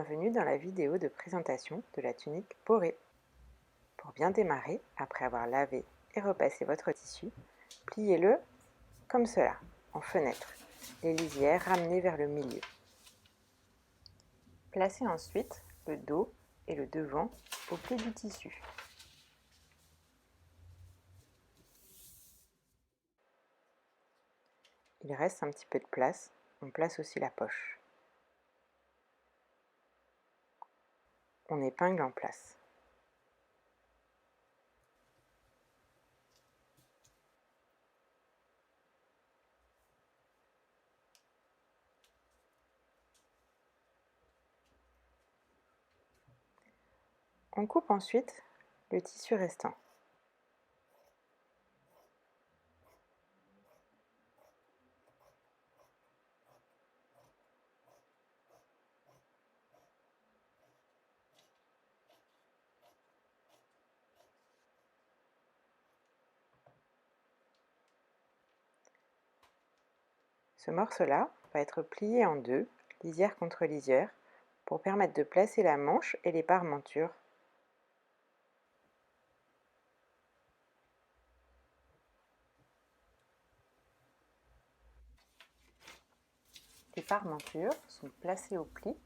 Bienvenue dans la vidéo de présentation de la tunique Boré. Pour bien démarrer, après avoir lavé et repassé votre tissu, pliez-le comme cela, en fenêtre, les lisières ramenées vers le milieu. Placez ensuite le dos et le devant au pli du tissu. Il reste un petit peu de place, on place aussi la poche. On épingle en place. On coupe ensuite le tissu restant. Ce morceau-là va être plié en deux, lisière contre lisière, pour permettre de placer la manche et les parmentures. Les parmentures sont placées au pli.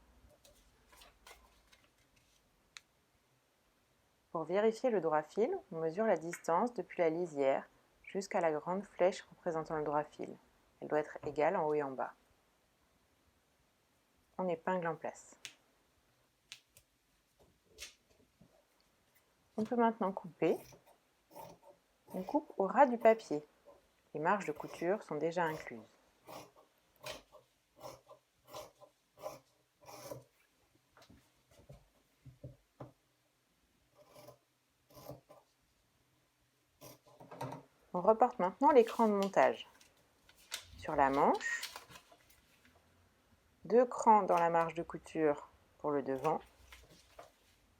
Pour vérifier le droit fil, on mesure la distance depuis la lisière jusqu'à la grande flèche représentant le droit fil. Elle doit être égale en haut et en bas. On épingle en place. On peut maintenant couper. On coupe au ras du papier. Les marges de couture sont déjà incluses. On reporte maintenant l'écran de montage. Sur la manche, 2 crans dans la marge de couture pour le devant,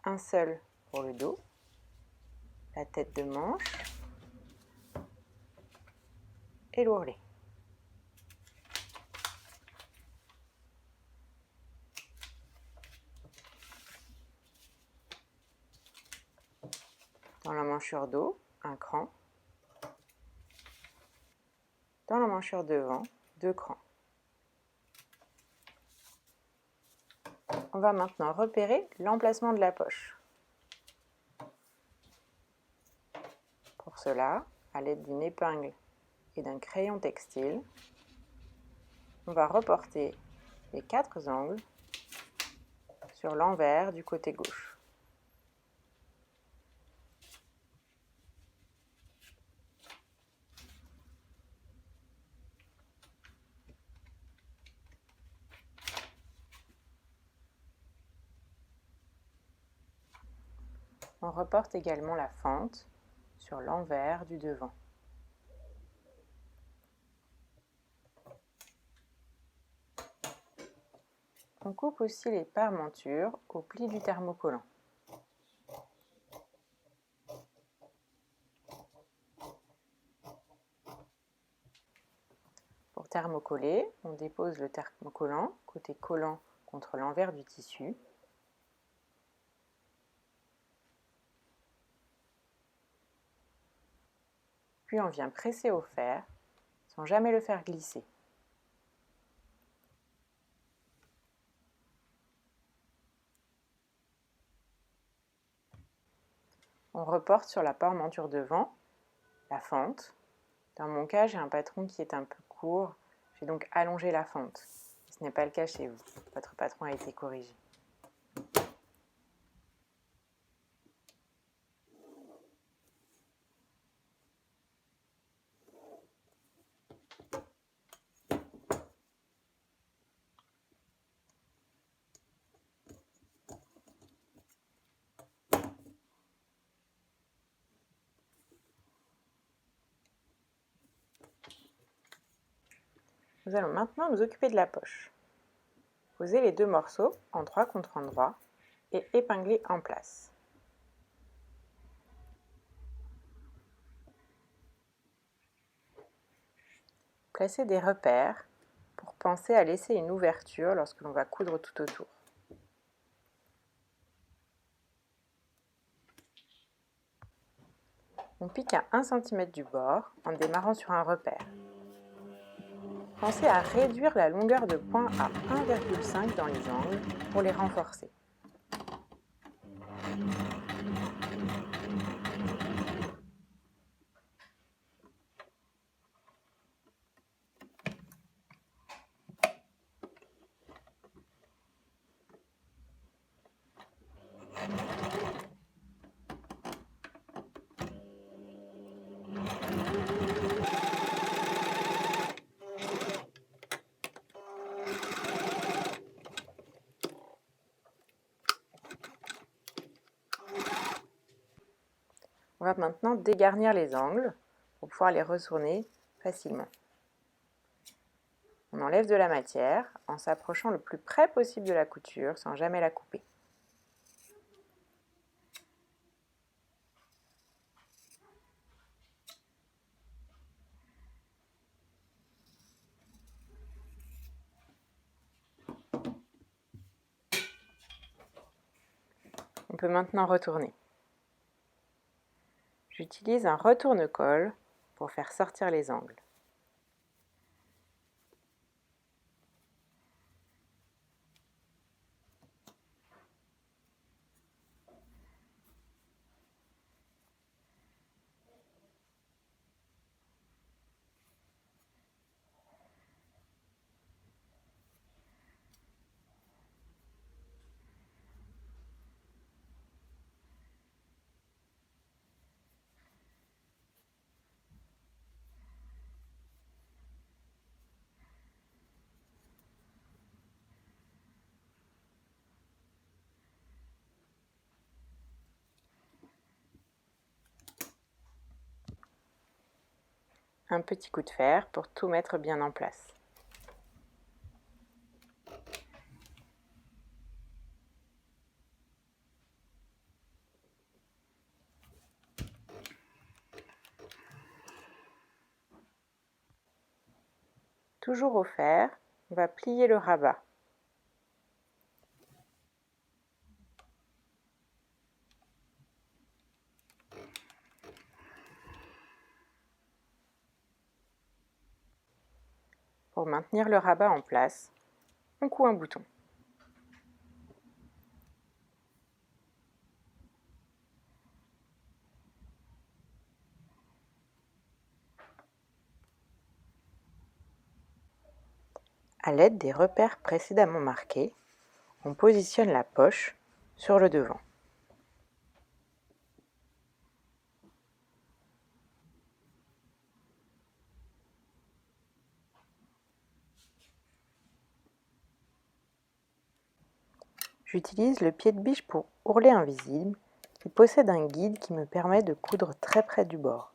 un seul pour le dos, la tête de manche et l'ourlet. Dans la manchure dos, un cran. Dans la manchure devant, 2 crans. On va maintenant repérer l'emplacement de la poche. Pour cela, à l'aide d'une épingle et d'un crayon textile, on va reporter les 4 angles sur l'envers du côté gauche. On reporte également la fente sur l'envers du devant. On coupe aussi les parmentures au pli du thermocollant. Pour thermocoller, on dépose le thermocollant côté collant contre l'envers du tissu. Puis on vient presser au fer sans jamais le faire glisser. On reporte sur la parmenture devant la fente. Dans mon cas, j'ai un patron qui est un peu court, j'ai donc allongé la fente. Ce n'est pas le cas chez vous, votre patron a été corrigé. Nous allons maintenant nous occuper de la poche. Posez les 2 morceaux endroit contre endroit et épinglez en place. Placez des repères pour penser à laisser une ouverture lorsque l'on va coudre tout autour. On pique à 1 cm du bord en démarrant sur un repère. Pensez à réduire la longueur de point à 1,5 dans les angles pour les renforcer. On va maintenant dégarnir les angles pour pouvoir les retourner facilement. On enlève de la matière en s'approchant le plus près possible de la couture sans jamais la couper. On peut maintenant retourner. J'utilise un retourne-colle pour faire sortir les angles. Un petit coup de fer pour tout mettre bien en place. Toujours au fer, on va plier le rabat. Pour maintenir le rabat en place, on coud un bouton. À l'aide des repères précédemment marqués, on positionne la poche sur le devant. J'utilise le pied de biche pour ourlet invisible qui possède un guide qui me permet de coudre très près du bord.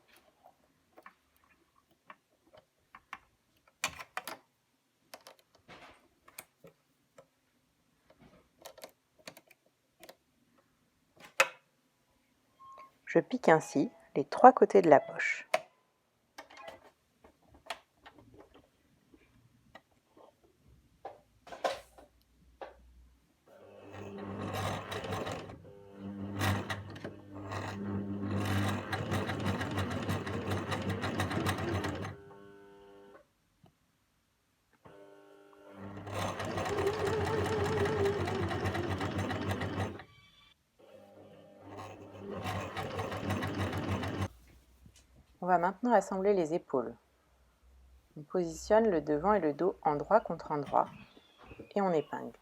Je pique ainsi les 3 côtés de la poche. On va maintenant assembler les épaules. On positionne le devant et le dos endroit contre endroit et on épingle.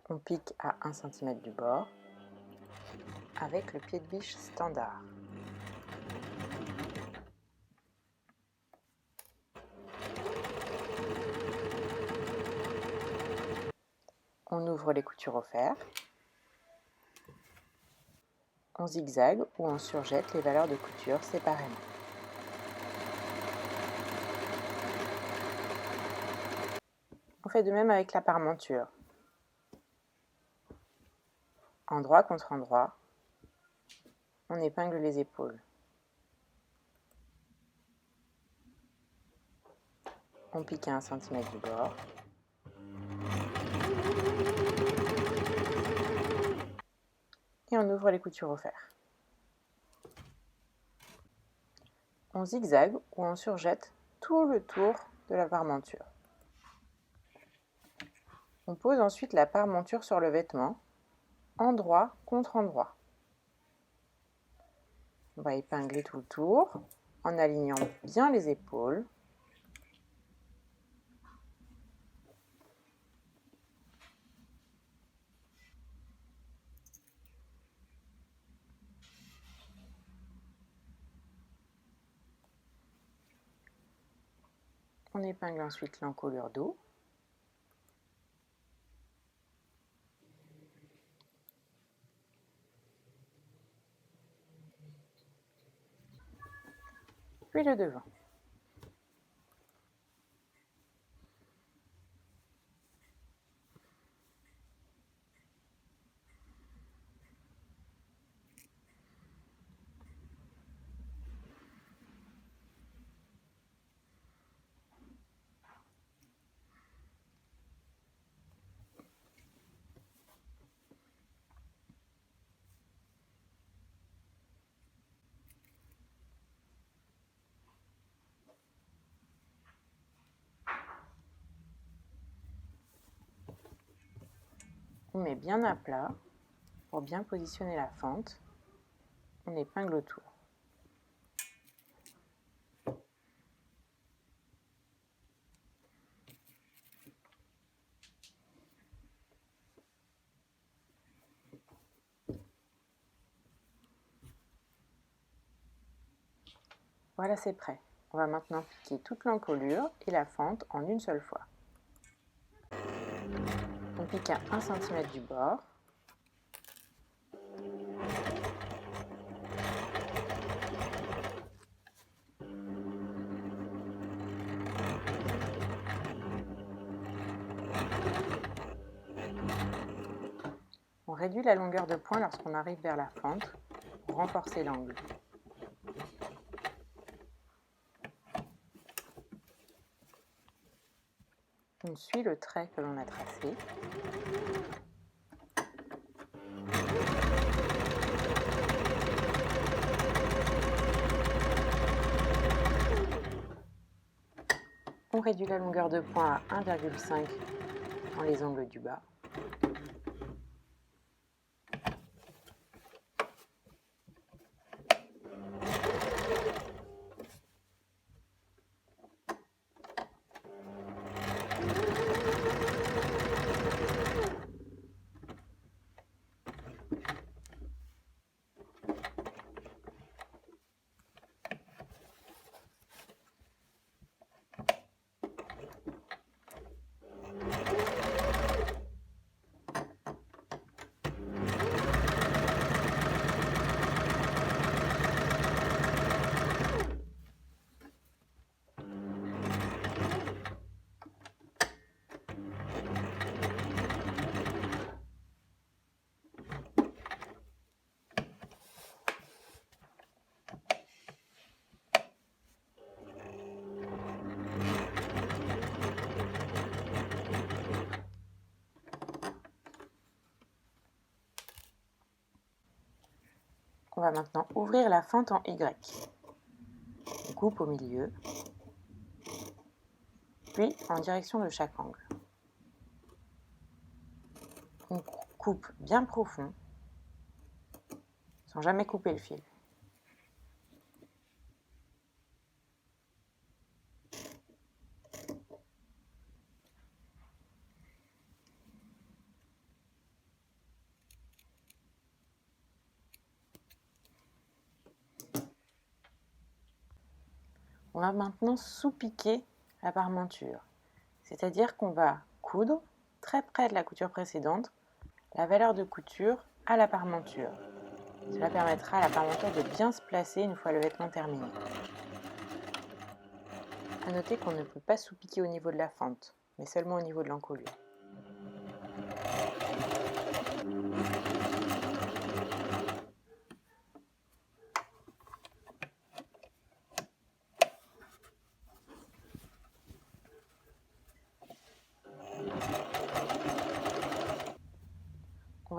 On pique à 1 cm du bord avec le pied de biche standard. On ouvre les coutures au fer. On zigzague ou on surjette les valeurs de couture séparément. On fait de même avec la parmenture. Endroit contre endroit, on épingle les épaules. On pique à 1 cm du bord. Et on ouvre les coutures au fer. On zigzague ou on surjette tout le tour de la parmenture. On pose ensuite la parmenture sur le vêtement, endroit contre endroit. On va épingler tout le tour en alignant bien les épaules. On épingle ensuite l'encolure dos. Puis le devant. On met bien à plat pour bien positionner la fente. On épingle autour. Voilà, c'est prêt. On va maintenant piquer toute l'encolure et la fente en une seule fois. On pique à 1 cm du bord. On réduit la longueur de point lorsqu'on arrive vers la fente pour renforcer l'angle. On suit le trait que l'on a tracé. On réduit la longueur de point à 1,5 dans les angles du bas. On va maintenant ouvrir la fente en Y. On coupe au milieu, puis en direction de chaque angle. On coupe bien profond, sans jamais couper le fil. On va maintenant sous-piquer la parmenture, c'est-à-dire qu'on va coudre très près de la couture précédente la valeur de couture à la parmenture. Cela permettra à la parmenture de bien se placer une fois le vêtement terminé. A noter qu'on ne peut pas sous-piquer au niveau de la fente, mais seulement au niveau de l'encolure.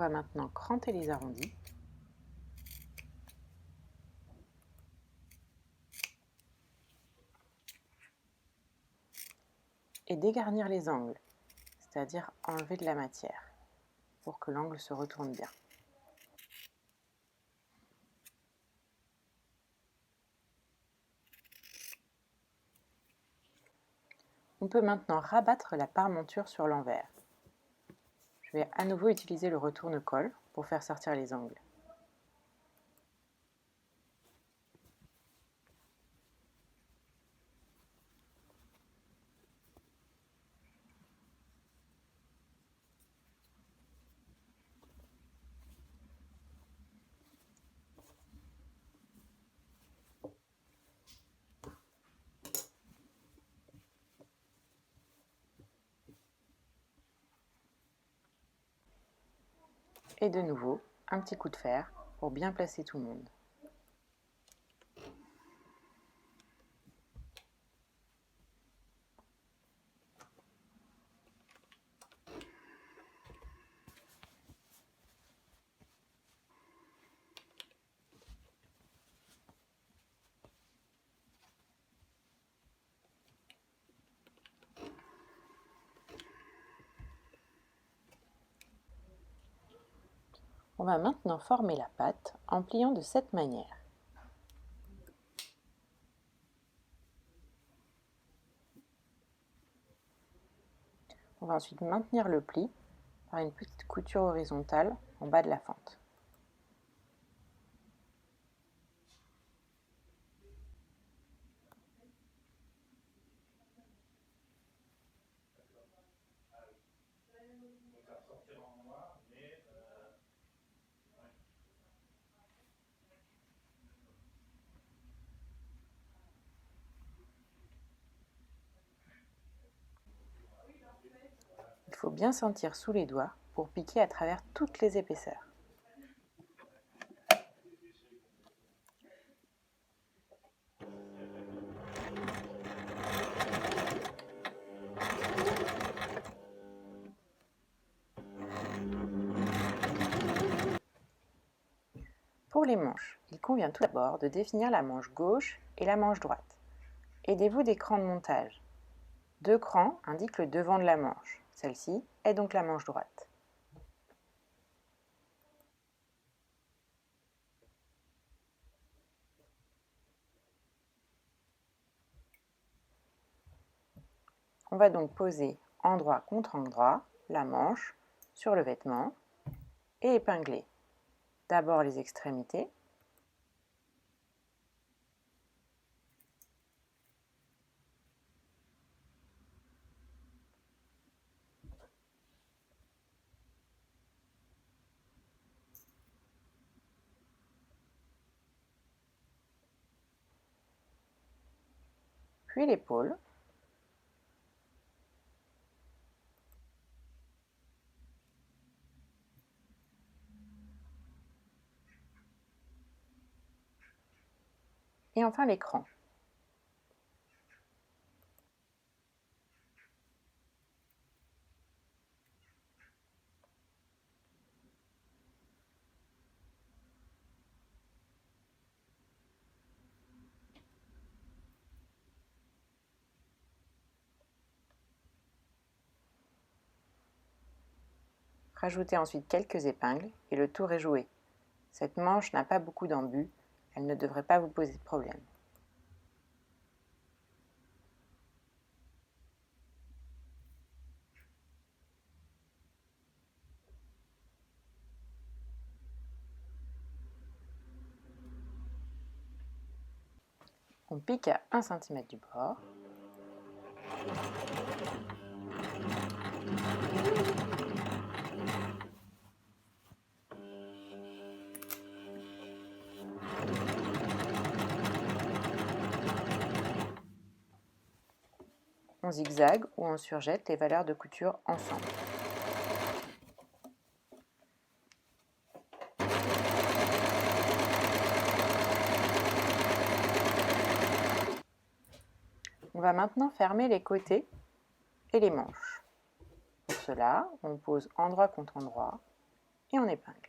va maintenant cranter les arrondis. Et dégarnir les angles, c'est-à-dire enlever de la matière pour que l'angle se retourne bien. On peut maintenant rabattre la parmenture sur l'envers. Je vais à nouveau utiliser le retourne-colle pour faire sortir les angles. Et de nouveau, un petit coup de fer pour bien placer tout le monde. On va maintenant former la pâte en pliant de cette manière. On va ensuite maintenir le pli par une petite couture horizontale en bas de la fente. Il faut bien sentir sous les doigts pour piquer à travers toutes les épaisseurs. Pour les manches, il convient tout d'abord de définir la manche gauche et la manche droite. Aidez-vous des crans de montage. 2 crans indiquent le devant de la manche. Celle-ci est donc la manche droite. On va donc poser endroit contre endroit la manche sur le vêtement et épingler d'abord les extrémités, puis l'épaule, et enfin l'écran. Rajoutez ensuite quelques épingles et le tour est joué. Cette manche n'a pas beaucoup d'embut, elle ne devrait pas vous poser de problème. On pique à 1 cm du bord. On zigzague ou on surjette les valeurs de couture ensemble. On va maintenant fermer les côtés et les manches. Pour cela, on pose endroit contre endroit et on épingle.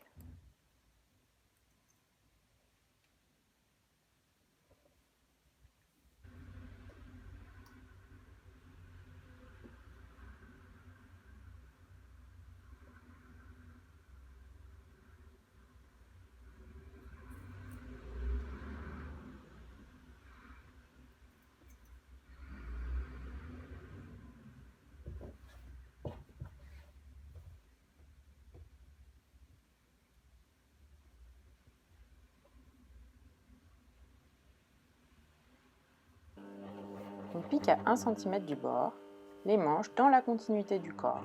On pique à 1 cm du bord, les manches dans la continuité du corps.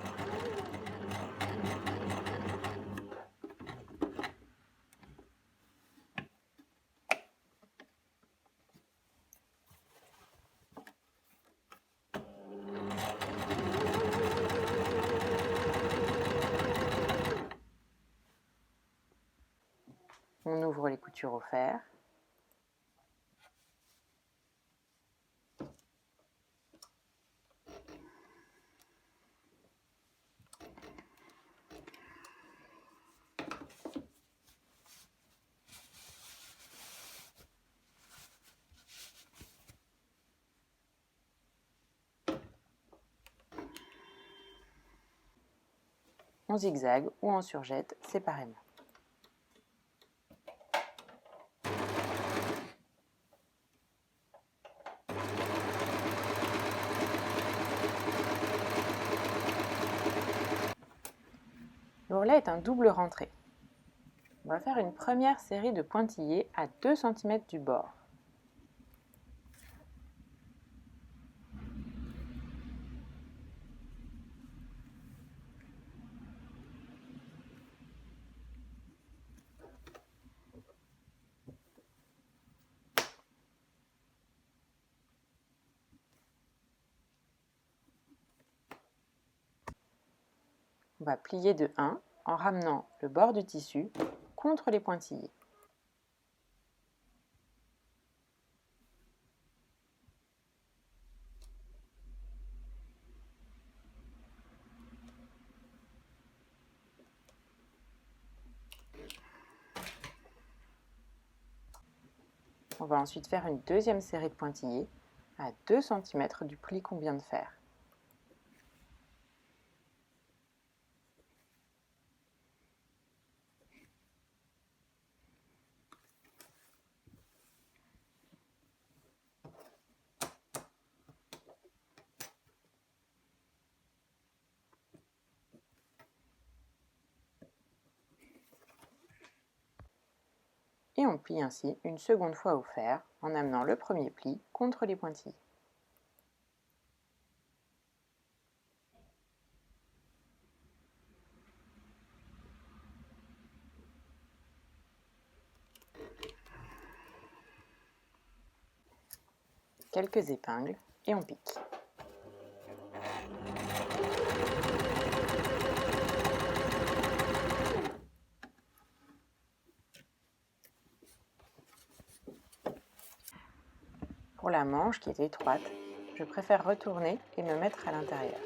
On ouvre les coutures au fer. On zigzague ou on surjette séparément. L'ourlet est un double rentré. On va faire une première série de pointillés à 2 cm du bord. On va plier de 1 en ramenant le bord du tissu contre les pointillés. On va ensuite faire une deuxième série de pointillés à 2 cm du pli qu'on vient de faire. Et on plie ainsi une seconde fois au fer en amenant le premier pli contre les pointillés. Quelques épingles et on pique. Pour la manche qui est étroite, je préfère retourner et me mettre à l'intérieur.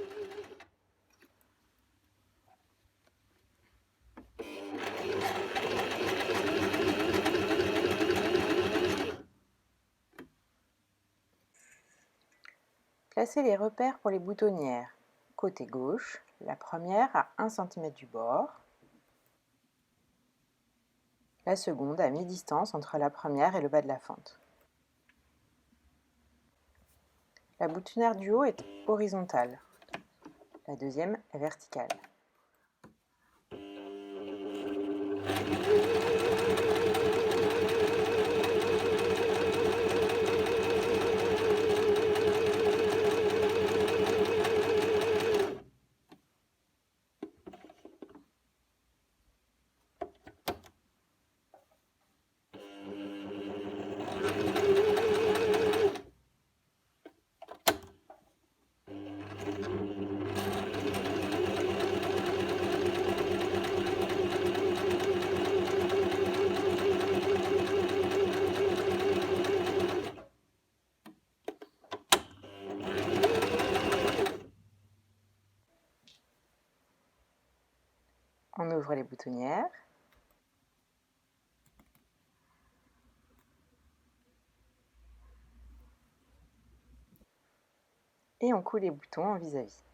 Placez les repères pour les boutonnières. Côté gauche, la première à 1 cm du bord, la seconde à mi-distance entre la première et le bas de la fente. La boutonnière du haut est horizontale, la deuxième est verticale. On ouvre les boutonnières. Et on coud les boutons en vis-à-vis.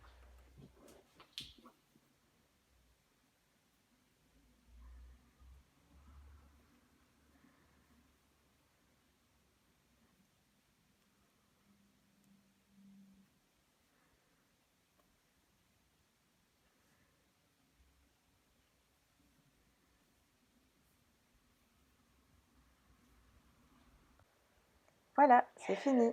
Voilà, c'est fini.